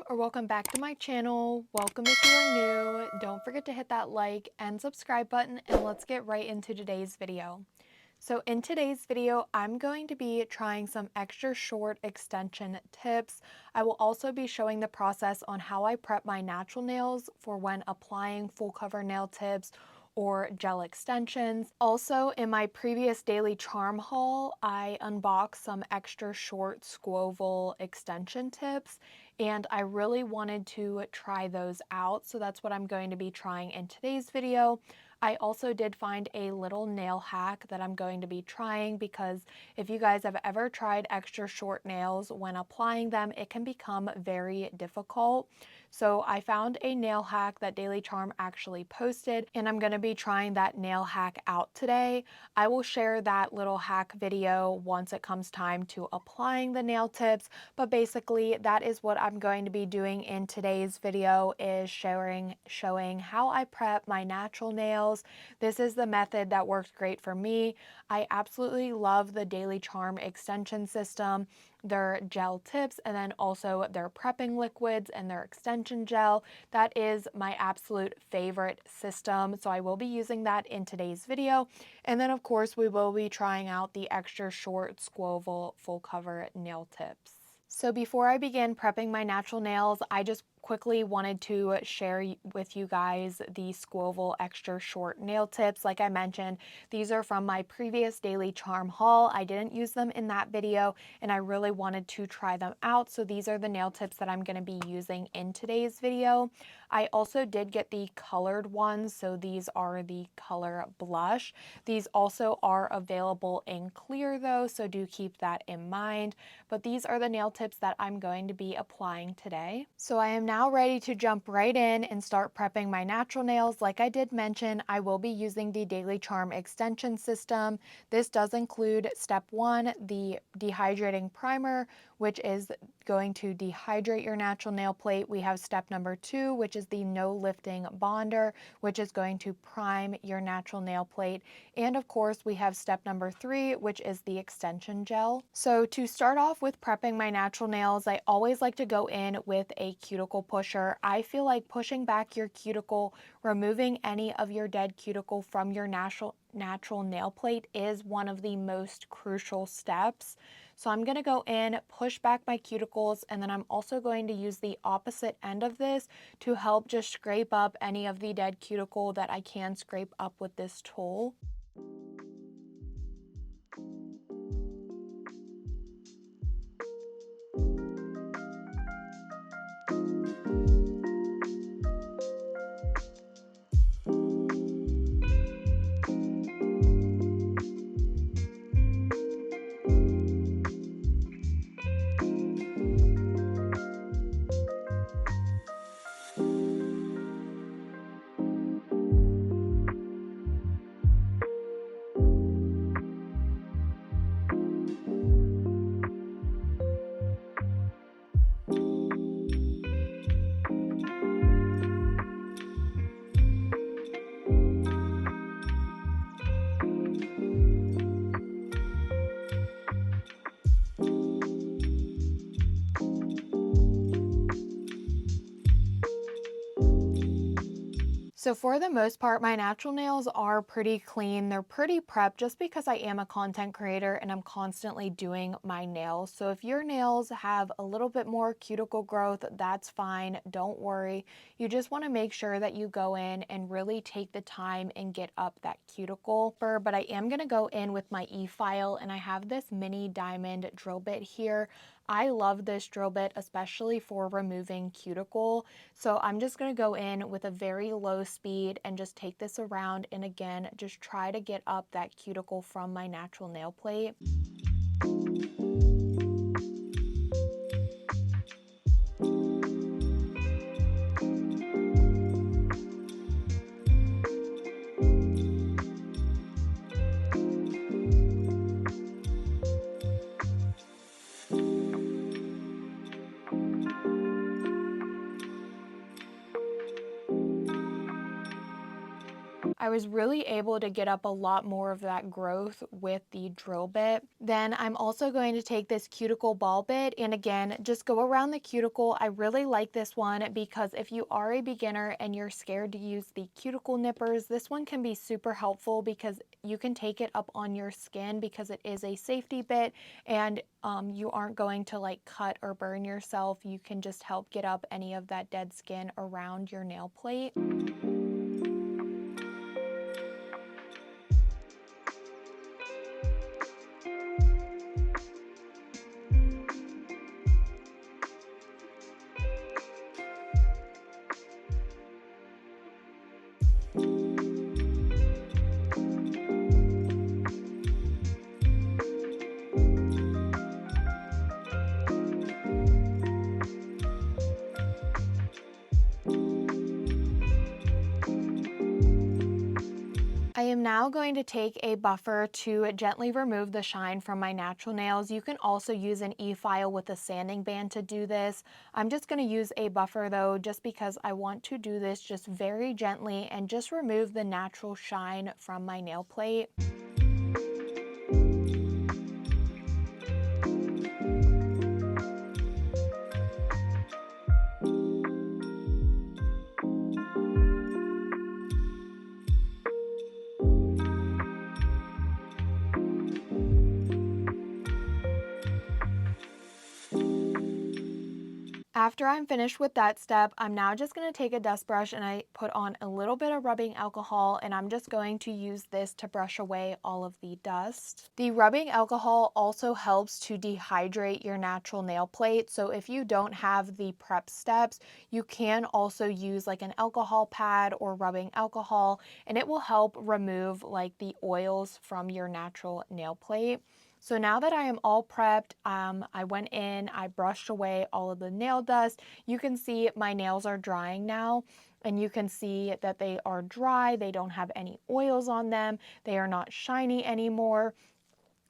or welcome back to my channel. Welcome if you are new. Don't forget to hit that like and subscribe button, and let's get right into today's video. So in today's video, I'm going to be trying some extra short extension tips. I will also be showing the process on how I prep my natural nails for when applying full cover nail tips or gel extensions. Also, in my previous Daily Charm haul, I unboxed some extra short squoval extension tips, and I really wanted to try those out, so that's what I'm going to be trying in today's video. I also did find a little nail hack that I'm going to be trying, because if you guys have ever tried extra short nails, when applying them, it can become very difficult. So I found a nail hack that Daily Charm actually posted, and I'm going to be trying that nail hack out today. I will share that little hack video once it comes time to applying the nail tips, but basically that is what I'm going to be doing in today's video, is showing how I prep my natural nails. This is the method that works great for me. I absolutely love the Daily Charm extension system, their gel tips, and then also their prepping liquids and their extension gel. That is my absolute favorite system, so I will be using that in today's video. And then of course we will be trying out the extra short squoval full cover nail tips. So before I begin prepping my natural nails, I just quickly wanted to share with you guys the squoval extra short nail tips. Like I mentioned, these are from my previous Daily Charm haul. I didn't use them in that video, and I really wanted to try them out. So these are the nail tips that I'm going to be using in today's video. I also did get the colored ones, so these are the color blush. These also are available in clear though, so do keep that in mind. But these are the nail tips that I'm going to be applying today. So I am now ready to jump right in and start prepping my natural nails. Like I did mention, I will be using the Daily Charm extension system. This does include step 1, the dehydrating primer, which is going to dehydrate your natural nail plate. We have step number 2, which is the no lifting bonder, which is going to prime your natural nail plate. And of course, we have step number 3, which is the extension gel. So to start off with prepping my natural nails, I always like to go in with a cuticle pusher. I feel like pushing back your cuticle, removing any of your dead cuticle from your natural nail plate, is one of the most crucial steps. So I'm going to go in, push back my cuticles, and then I'm also going to use the opposite end of this to help just scrape up any of the dead cuticle that I can scrape up with this tool. So for the most part, my natural nails are pretty clean. They're pretty prepped, just because I am a content creator and I'm constantly doing my nails. So if your nails have a little bit more cuticle growth, that's fine. Don't worry. You just want to make sure that you go in and really take the time and get up that cuticle. But I am going to go in with my e-file, and I have this mini diamond drill bit here. I love this drill bit, especially for removing cuticle. So I'm just going to go in with a very low speed and just take this around, and again, just try to get up that cuticle from my natural nail plate. I was really able to get up a lot more of that growth with the drill bit. Then I'm also going to take this cuticle ball bit and again, just go around the cuticle. I really like this one because if you are a beginner and you're scared to use the cuticle nippers, this one can be super helpful because you can take it up on your skin because it is a safety bit and you aren't going to like cut or burn yourself. You can just help get up any of that dead skin around your nail plate. I am now going to take a buffer to gently remove the shine from my natural nails. You can also use an e-file with a sanding band to do this. I'm just going to use a buffer though, just because I want to do this just very gently and just remove the natural shine from my nail plate. After I'm finished with that step, I'm now just going to take a dust brush and I put on a little bit of rubbing alcohol and I'm just going to use this to brush away all of the dust. The rubbing alcohol also helps to dehydrate your natural nail plate. So if you don't have the prep steps, you can also use like an alcohol pad or rubbing alcohol and it will help remove like the oils from your natural nail plate. So now that I am all prepped, I went in, I brushed away all of the nail dust. You can see my nails are drying now, and you can see that they are dry. They don't have any oils on them. They are not shiny anymore.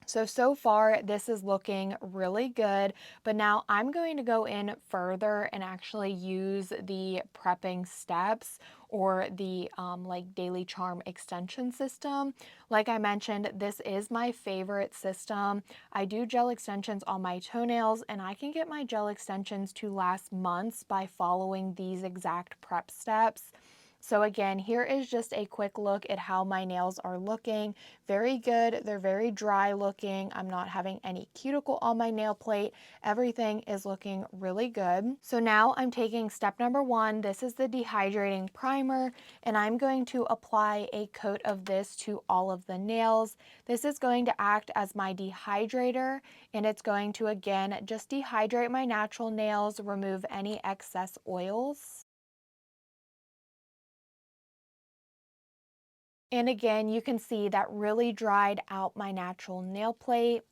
So far this is looking really good, but now I'm going to go in further and actually use the prepping steps or the like Daily Charm extension system. Like I mentioned, this is my favorite system. I do gel extensions on my toenails and I can get my gel extensions to last months by following these exact prep steps. So again, here is just a quick look at how my nails are looking. Very good. They're very dry looking. I'm not having any cuticle on my nail plate. Everything is looking really good. So now I'm taking step number 1. This is the dehydrating primer, and I'm going to apply a coat of this to all of the nails. This is going to act as my dehydrator, and it's going to again just dehydrate my natural nails, remove any excess oils. And again, you can see that really dried out my natural nail plate.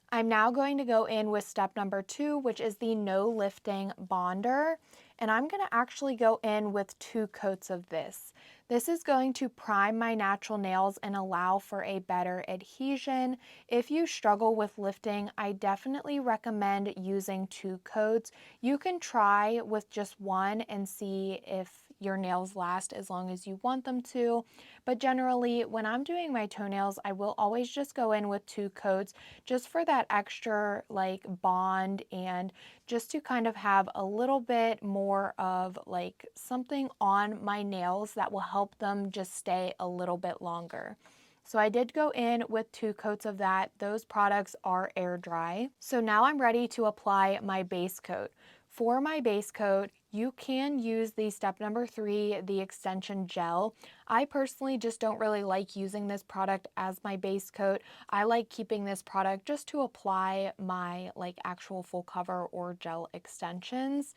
I'm now going to go in with step number 2, which is the no lifting bonder. And I'm going to actually go in with 2 coats of this. This is going to prime my natural nails and allow for a better adhesion. If you struggle with lifting, I definitely recommend using 2 coats. You can try with just one and see if your nails last as long as you want them to. But generally, when I'm doing my toenails, I will always just go in with 2 coats just for that extra like bond and just to kind of have a little bit more of like something on my nails that will help them just stay a little bit longer. So I did go in with 2 coats of that. Those products are air dry. So now I'm ready to apply my base coat. For my base coat, you can use the step number 3, the extension gel. I personally just don't really like using this product as my base coat. I like keeping this product just to apply my like actual full cover or gel extensions.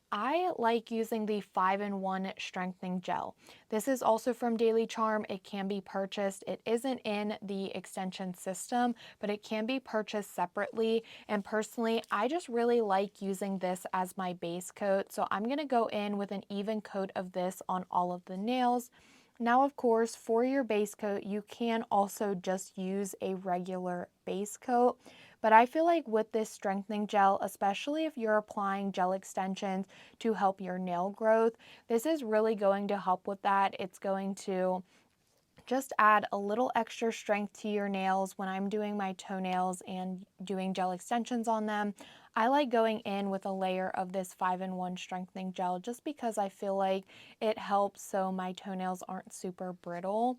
I like using the 5-in-1 strengthening gel. This is also from Daily Charm. It can be purchased. It isn't in the extension system, but it can be purchased separately. And personally, I just really like using this as my base coat. So I'm going to go in with an even coat of this on all of the nails. Now, of course, for your base coat, you can also just use a regular base coat. But I feel like with this strengthening gel, especially if you're applying gel extensions to help your nail growth, this is really going to help with that. It's going to just add a little extra strength to your nails when I'm doing my toenails and doing gel extensions on them. I like going in with a layer of this 5-in-1 strengthening gel just because I feel like it helps so my toenails aren't super brittle.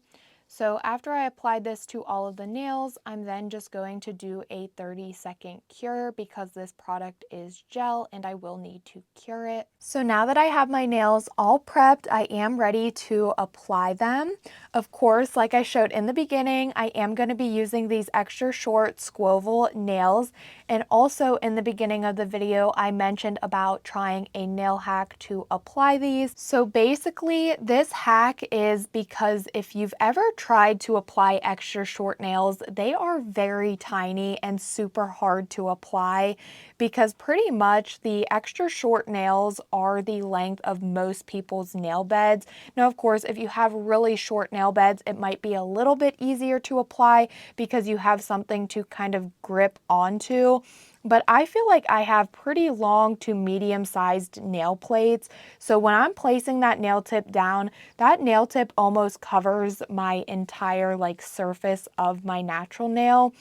So after I applied this to all of the nails, I'm then just going to do a 30-second cure because this product is gel and I will need to cure it. So now that I have my nails all prepped, I am ready to apply them. Of course, like I showed in the beginning, I am going to be using these extra short squoval nails. And also in the beginning of the video, I mentioned about trying a nail hack to apply these. So basically, this hack is because if you've ever tried to apply extra short nails, they are very tiny and super hard to apply because pretty much the extra short nails are the length of most people's nail beds. Now, of course, if you have really short nail beds, it might be a little bit easier to apply because you have something to kind of grip onto. But I feel like I have pretty long to medium-sized nail plates. So when I'm placing that nail tip down, that nail tip almost covers my entire surface of my natural nail.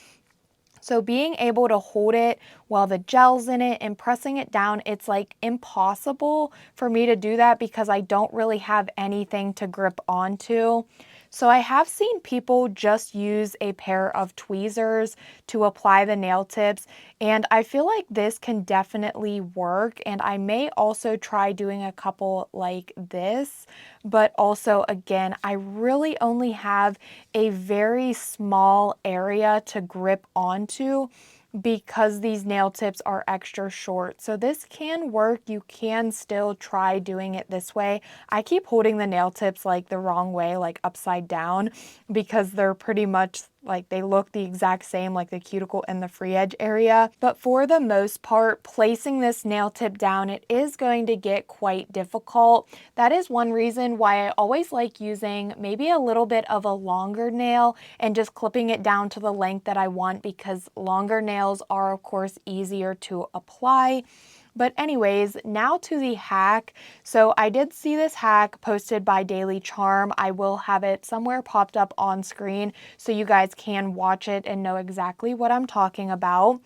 So being able to hold it while the gel's in it and pressing it down, it's like impossible for me to do that because I don't really have anything to grip onto. So I have seen people just use a pair of tweezers to apply the nail tips, and I feel like this can definitely work, and I may also try doing a couple like this, but also again, I really only have a very small area to grip onto because these nail tips are extra short. So this can work. You can still try doing it this way. I keep holding the nail tips the wrong way, upside down, because they're pretty much they look the exact same, like the cuticle and the free edge area. But for the most part, placing this nail tip down, it is going to get quite difficult. That is one reason why I always like using maybe a little bit of a longer nail and just clipping it down to the length that I want, because longer nails are of course easier to apply. But anyways, now to the hack. So I did see this hack posted by Daily Charm. I will have it somewhere popped up on screen so you guys can watch it and know exactly what I'm talking about.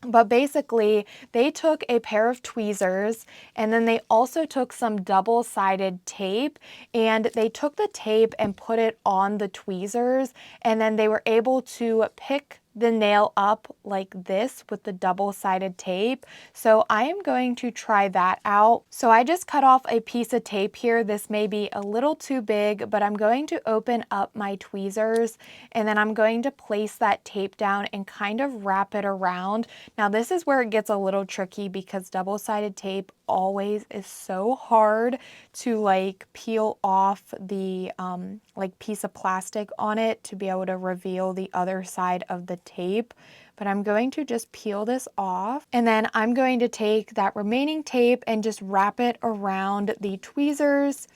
But basically, they took a pair of tweezers and then they also took some double-sided tape, and they took the tape and put it on the tweezers, and then they were able to pick the nail up like this with the double-sided tape. So I am going to try that out. So I just cut off a piece of tape here. This may be a little too big, but I'm going to open up my tweezers and then I'm going to place that tape down and kind of wrap it around. Now this is where it gets a little tricky because double-sided tape always is so hard to peel off the piece of plastic on it to be able to reveal the other side of the tape. But I'm going to just peel this off, and then I'm going to take that remaining tape and just wrap it around the tweezers.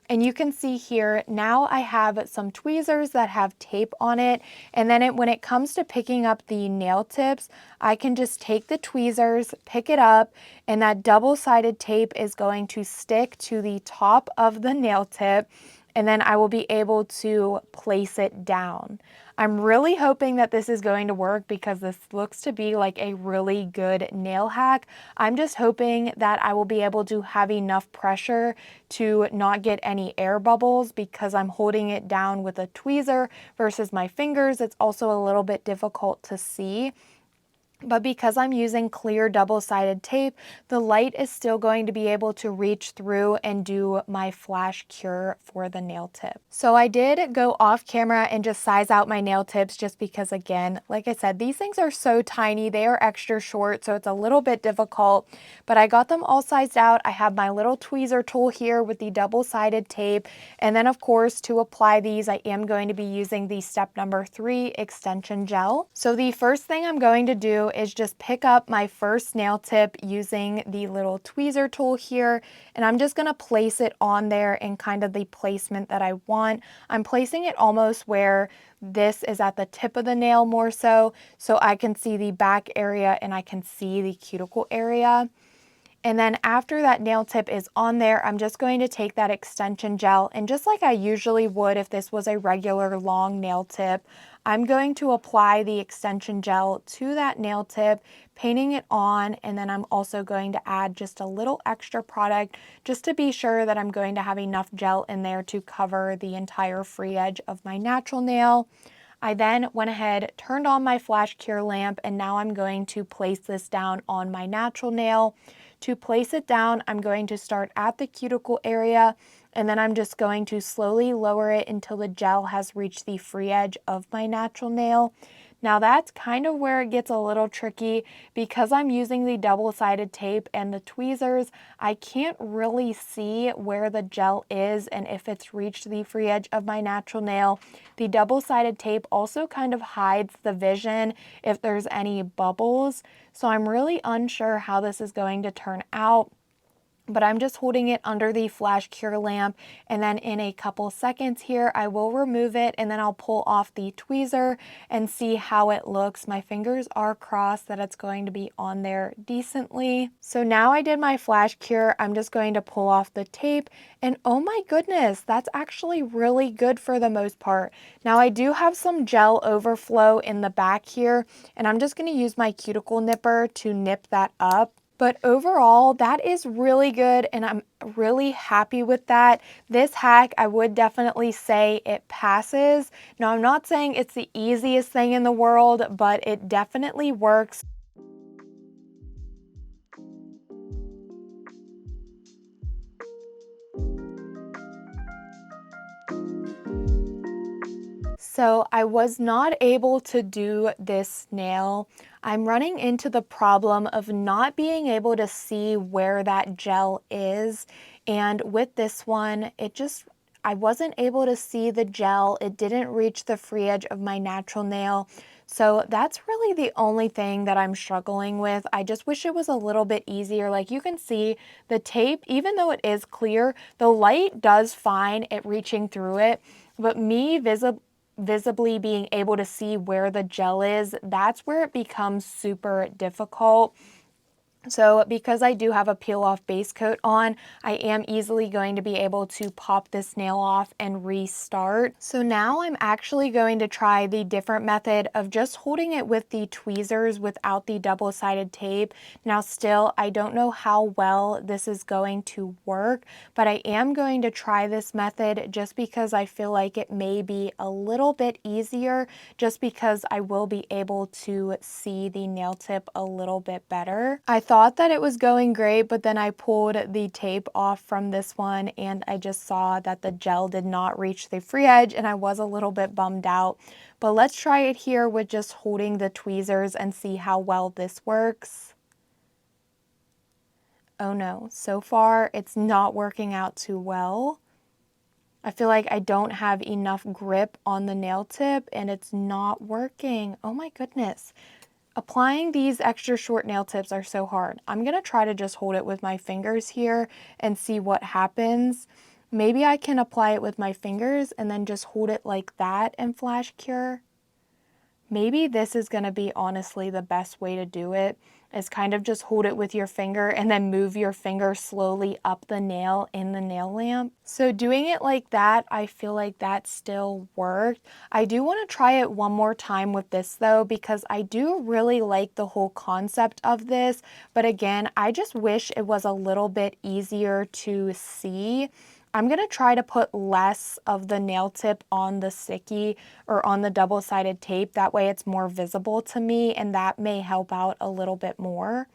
And you can see here, now I have some tweezers that have tape on it. And then when it comes to picking up the nail tips, I can just take the tweezers, pick it up, and that double-sided tape is going to stick to the top of the nail tip. And then I will be able to place it down. I'm really hoping that this is going to work because this looks to be like a really good nail hack. I'm just hoping that I will be able to have enough pressure to not get any air bubbles because I'm holding it down with a tweezer versus my fingers. It's also a little bit difficult to see. But because I'm using clear double-sided tape, the light is still going to be able to reach through and do my flash cure for the nail tip. So I did go off camera and just size out my nail tips just because, again, like I said, these things are so tiny. They are extra short, so it's a little bit difficult. But I got them all sized out. I have my little tweezer tool here with the double-sided tape. And then, of course, to apply these, I am going to be using the step number 3 extension gel. So the first thing I'm going to do is just pick up my first nail tip using the little tweezer tool here, and I'm just going to place it on there in kind of the placement that I want. I'm placing it almost where this is at the tip of the nail more so I can see the back area and I can see the cuticle area. And then after that nail tip is on there, I'm just going to take that extension gel, and just like I usually would if this was a regular long nail tip, I'm going to apply the extension gel to that nail tip, painting it on, and then I'm also going to add just a little extra product just to be sure that I'm going to have enough gel in there to cover the entire free edge of my natural nail. I then went ahead, turned on my flash cure lamp, and now I'm going to place this down on my natural nail. To place it down, I'm going to start at the cuticle area, and then I'm just going to slowly lower it until the gel has reached the free edge of my natural nail. Now that's kind of where it gets a little tricky because I'm using the double-sided tape and the tweezers. I can't really see where the gel is and if it's reached the free edge of my natural nail. The double-sided tape also kind of hides the vision if there's any bubbles, so I'm really unsure how this is going to turn out. But I'm just holding it under the flash cure lamp, and then in a couple seconds here I will remove it, and then I'll pull off the tweezer and see how it looks. My fingers are crossed that it's going to be on there decently. So now I did my flash cure, I'm just going to pull off the tape, and oh my goodness, that's actually really good for the most part. Now I do have some gel overflow in the back here, and I'm just going to use my cuticle nipper to nip that up. But overall, that is really good, and I'm really happy with that. This hack, I would definitely say it passes. Now, I'm not saying it's the easiest thing in the world, but it definitely works. So I was not able to do this nail. I'm running into the problem of not being able to see where that gel is. And with this one, I wasn't able to see the gel. It didn't reach the free edge of my natural nail. So that's really the only thing that I'm struggling with. I just wish it was a little bit easier. Like you can see the tape, even though it is clear, the light does fine at reaching through it. But me visibly being able to see where the gel is, that's where it becomes super difficult. So because I do have a peel off base coat on, I am easily going to be able to pop this nail off and restart. So now I'm actually going to try the different method of just holding it with the tweezers without the double-sided tape. Now still, I don't know how well this is going to work, but I am going to try this method just because I feel like it may be a little bit easier, just because I will be able to see the nail tip a little bit better. I thought that it was going great, but then I pulled the tape off from this one and I just saw that the gel did not reach the free edge, and I was a little bit bummed out. But let's try it here with just holding the tweezers and see how well this works. Oh no, so far it's not working out too well. I feel like I don't have enough grip on the nail tip and it's not working. Oh my goodness. Applying these extra short nail tips are so hard. I'm going to try to just hold it with my fingers here and see what happens. Maybe I can apply it with my fingers and then just hold it like that and flash cure. Maybe this is going to be honestly the best way to do it, is kind of just hold it with your finger and then move your finger slowly up the nail in the nail lamp. So doing it like that, I feel like that still worked. I do want to try it one more time with this though, because I do really like the whole concept of this. But again, I just wish it was a little bit easier to see. I'm going to try to put less of the nail tip on the sticky or on the double-sided tape. That way it's more visible to me, and that may help out a little bit more.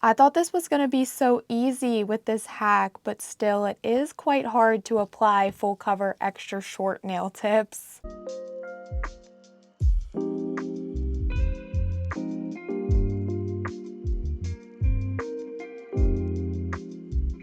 I thought this was going to be so easy with this hack, but still it is quite hard to apply full cover extra short nail tips.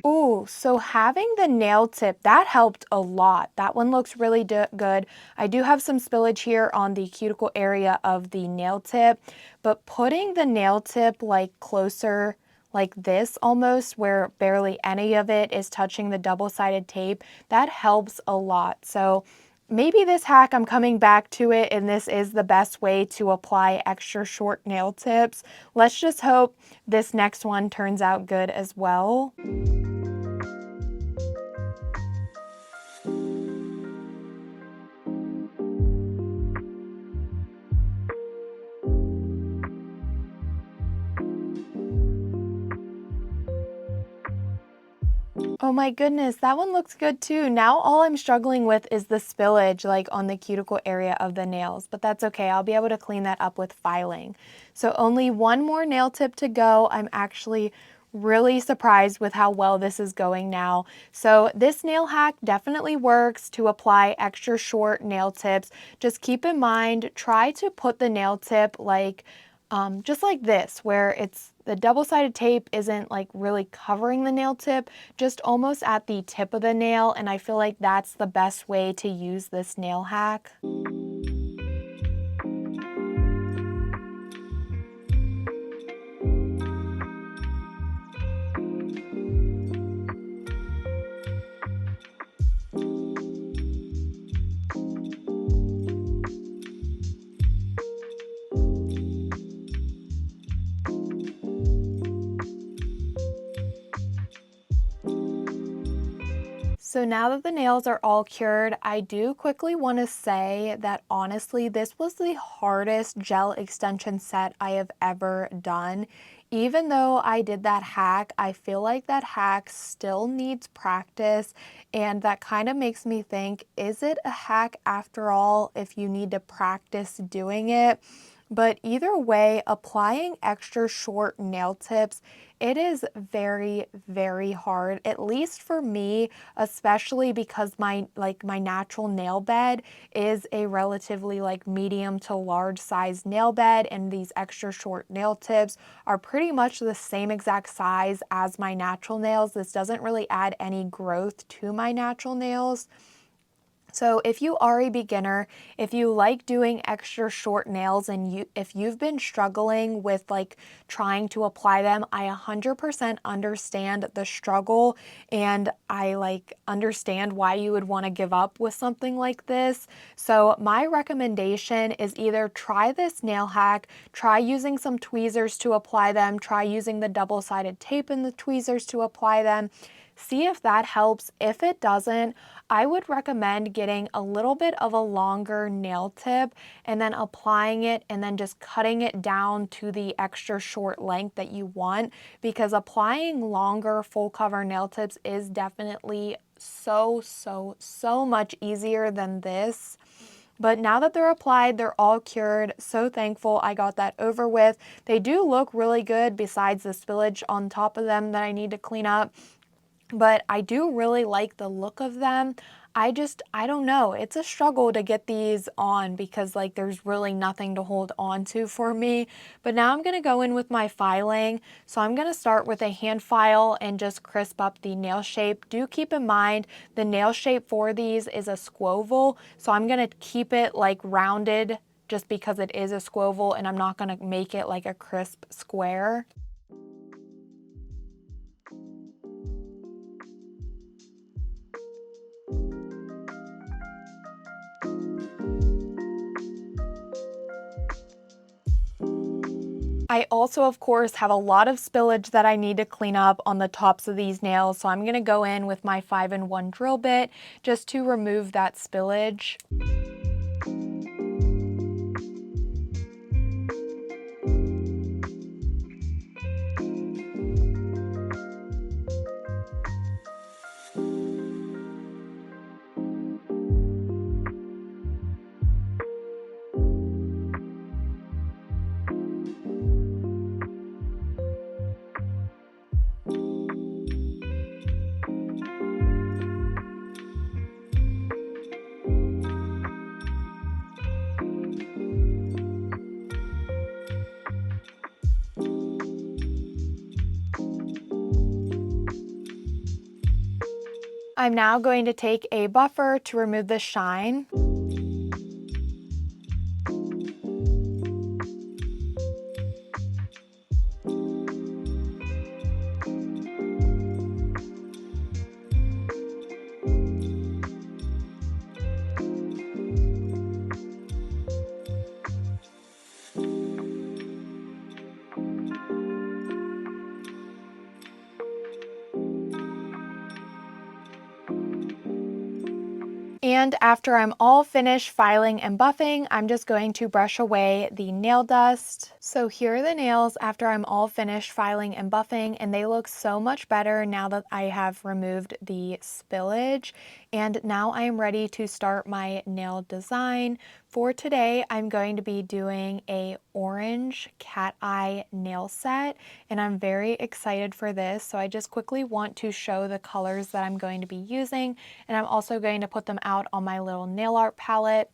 Ooh, so having the nail tip, that helped a lot. That one looks really good. I do have some spillage here on the cuticle area of the nail tip, but putting the nail tip like closer like this almost, where barely any of it is touching the double-sided tape, that helps a lot. So maybe this hack, I'm coming back to it, and this is the best way to apply extra short nail tips. Let's just hope this next one turns out good as well. Oh my goodness, that one looks good too. Now all I'm struggling with is the spillage like on the cuticle area of the nails, but that's okay. I'll be able to clean that up with filing. So only one more nail tip to go. I'm actually really surprised with how well this is going now. So this nail hack definitely works to apply extra short nail tips. Just keep in mind, try to put the nail tip like just like this, where it's the double-sided tape isn't like really covering the nail tip, just almost at the tip of the nail, and I feel like that's the best way to use this nail hack. So now that the nails are all cured, I do quickly want to say that honestly, this was the hardest gel extension set I have ever done. Even though I did that hack, I feel like that hack still needs practice, and that kind of makes me think, is it a hack after all if you need to practice doing it? But either way, applying extra short nail tips, it is very, very hard, at least for me, especially because my natural nail bed is a relatively like medium to large size nail bed, and these extra short nail tips are pretty much the same exact size as my natural nails. This doesn't really add any growth to my natural nails. So if you are a beginner, if you like doing extra short nails, and if you've been struggling with like trying to apply them, I 100% understand the struggle, and I like understand why you would want to give up with something like this. So my recommendation is either try this nail hack, try using some tweezers to apply them, try using the double-sided tape in the tweezers to apply them. See if that helps. If it doesn't, I would recommend getting a little bit of a longer nail tip and then applying it and then just cutting it down to the extra short length that you want, because applying longer full cover nail tips is definitely so much easier than this. But now that they're applied, they're all cured. So thankful I got that over with. They do look really good besides the spillage on top of them that I need to clean up. But I do really like the look of them. I don't know. It's a struggle to get these on because like there's really nothing to hold on to for me. But now I'm going to go in with my filing. So I'm going to start with a hand file and just crisp up the nail shape. Do keep in mind the nail shape for these is a squoval. So I'm going to keep it like rounded just because it is a squoval, and I'm not going to make it like a crisp square. I also, of course, have a lot of spillage that I need to clean up on the tops of these nails, so I'm going to go in with my 5-in-1 drill bit just to remove that spillage. I'm now going to take a buffer to remove the shine. And after I'm all finished filing and buffing, I'm just going to brush away the nail dust. So here are the nails after I'm all finished filing and buffing, and they look so much better now that I have removed the spillage. And now I am ready to start my nail design. For today, I'm going to be doing a orange cat eye nail set, and I'm very excited for this. So I just quickly want to show the colors that I'm going to be using, and I'm also going to put them out on my little nail art palette.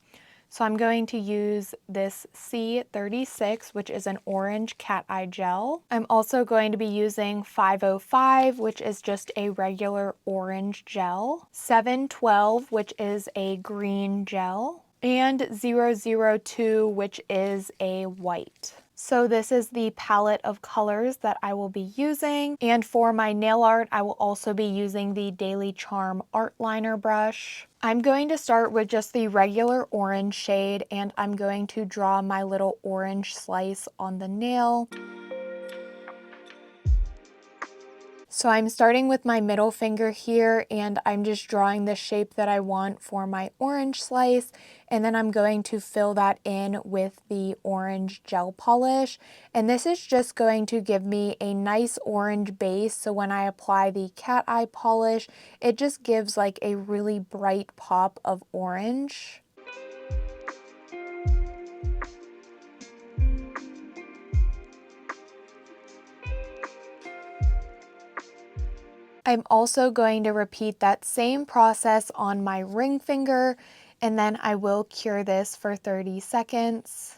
So I'm going to use this C36, which is an orange cat eye gel. I'm also going to be using 505, which is just a regular orange gel, 712, which is a green gel, and 002, which is a white. So this is the palette of colors that I will be using. And for my nail art, I will also be using the Daily Charme art liner brush. I'm going to start with just the regular orange shade, and I'm going to draw my little orange slice on the nail. So I'm starting with my middle finger here, and I'm just drawing the shape that I want for my orange slice, and then I'm going to fill that in with the orange gel polish. And this is just going to give me a nice orange base, so when I apply the cat eye polish, it just gives like a really bright pop of orange. I'm also going to repeat that same process on my ring finger, and then I will cure this for 30 seconds.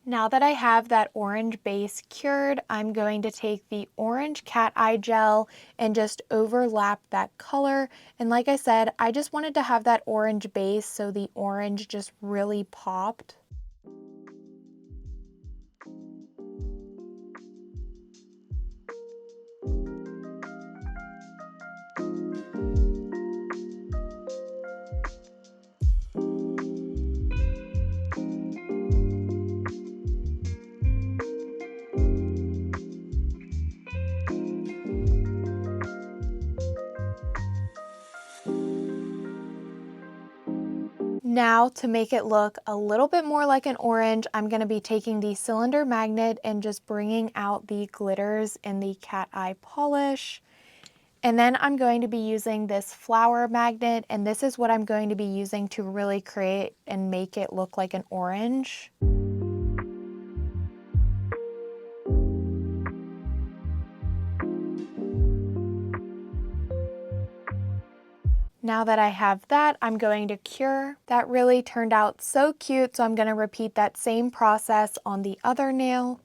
Now that I have that orange base cured, I'm going to take the orange cat eye gel and just overlap that color. And like I said, I just wanted to have that orange base so the orange just really popped. Now to make it look a little bit more like an orange, I'm going to be taking the cylinder magnet and just bringing out the glitters in the cat eye polish. And then I'm going to be using this flower magnet, and this is what I'm going to be using to really create and make it look like an orange. Now that I have that, I'm going to cure. That really turned out so cute, so I'm going to repeat that same process on the other nail.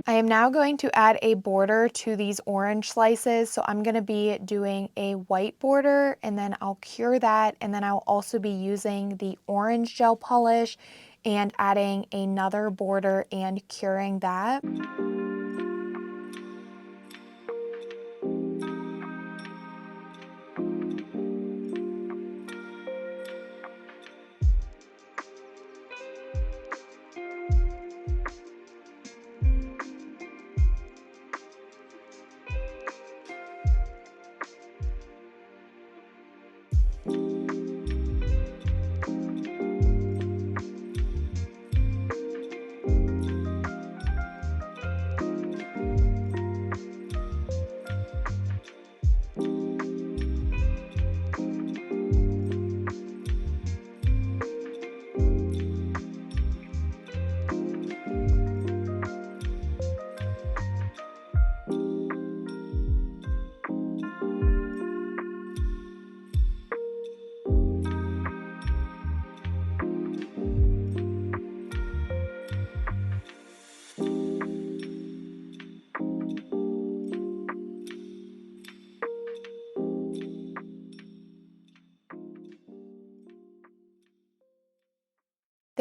I am now going to add a border to these orange slices. So I'm going to be doing a white border, and then I'll cure that, and then I'll also be using the orange gel polish and adding another border and curing that.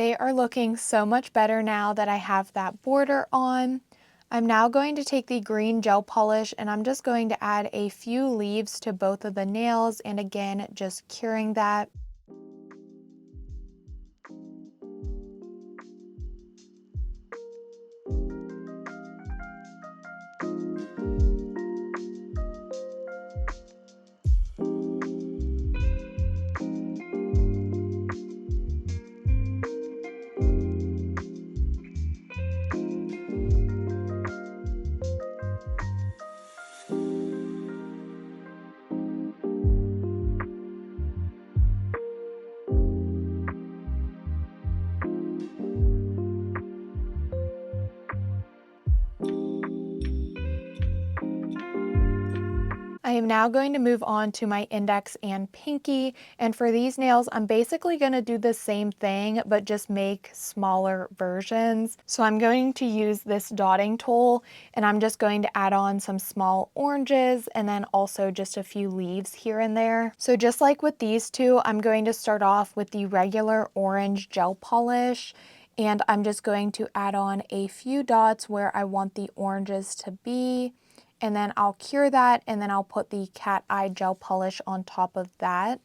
They are looking so much better now that I have that border on. I'm now going to take the green gel polish and I'm just going to add a few leaves to both of the nails, and again, just curing that. I am now going to move on to my index and pinky, and for these nails I'm basically going to do the same thing but just make smaller versions. So I'm going to use this dotting tool and I'm just going to add on some small oranges and then also just a few leaves here and there. So just like with these two, I'm going to start off with the regular orange gel polish, and I'm just going to add on a few dots where I want the oranges to be. And then I'll cure that, and then I'll put the cat eye gel polish on top of that.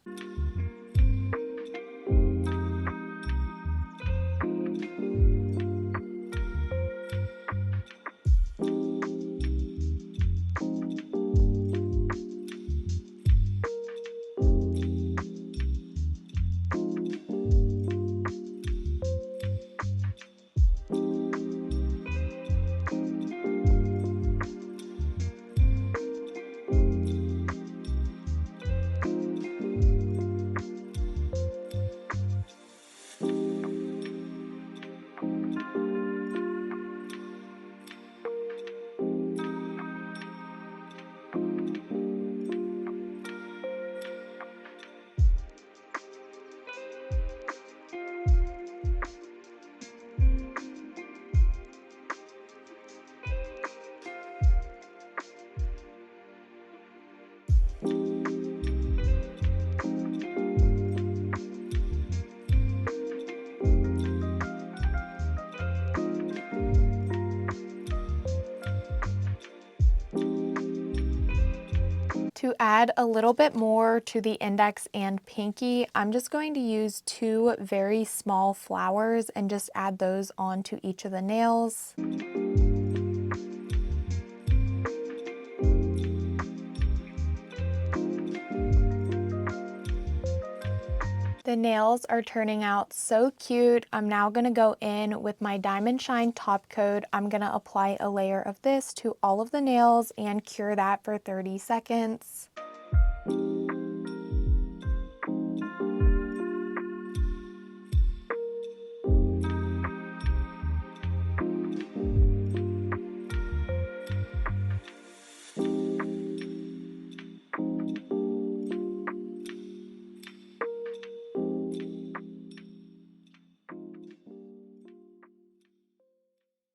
To add a little bit more to the index and pinky, I'm just going to use two very small flowers and just add those onto each of the nails. The nails are turning out so cute. I'm now going to go in with my Diamond Shine top coat. I'm going to apply a layer of this to all of the nails and cure that for 30 seconds.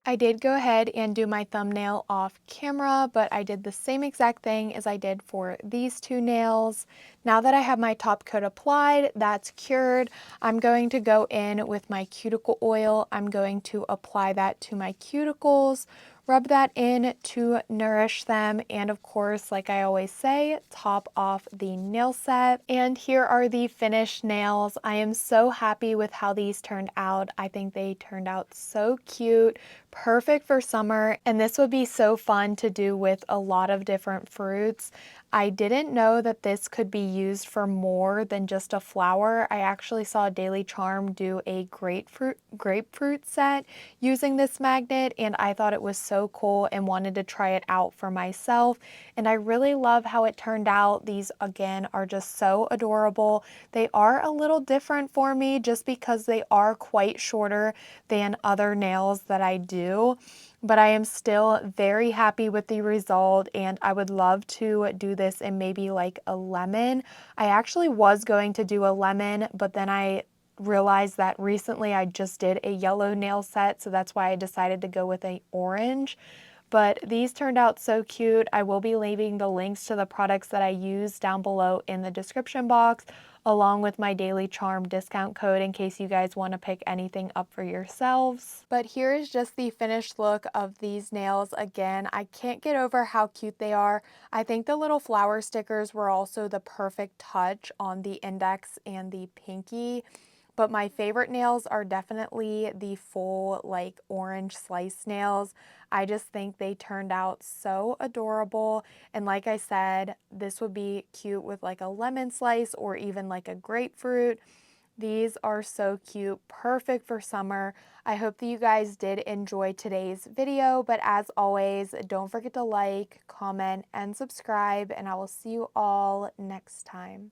I did go ahead and do my thumbnail off camera, but I did the same exact thing as I did for these two nails. Now that I have my top coat applied, that's cured, I'm going to go in with my cuticle oil. I'm going to apply that to my cuticles, rub that in to nourish them, and of course, like I always say, top off the nail set. And here are the finished nails. I am so happy with how these turned out. I think they turned out so cute, perfect for summer, and this would be so fun to do with a lot of different fruits. I didn't know that this could be used for more than just a flower. I actually saw Daily Charm do a grapefruit set using this magnet, and I thought it was so cool and wanted to try it out for myself. And I really love how it turned out. These again are just so adorable. They are a little different for me just because they are quite shorter than other nails that I do. But I am still very happy with the result, and I would love to do this in maybe like a lemon. I actually was going to do a lemon, but then I realized that recently I just did a yellow nail set, so that's why I decided to go with an orange. But these turned out so cute. I will be leaving the links to the products that I use down below in the description box, along with my Daily Charm discount code in case you guys want to pick anything up for yourselves. But here is just the finished look of these nails. Again, I can't get over how cute they are. I think the little flower stickers were also the perfect touch on the index and the pinky. But my favorite nails are definitely the full like orange slice nails. I just think they turned out so adorable. And like I said, this would be cute with like a lemon slice or even like a grapefruit. These are so cute, perfect for summer. I hope that you guys did enjoy today's video, but as always, don't forget to like, comment, and subscribe, and I will see you all next time.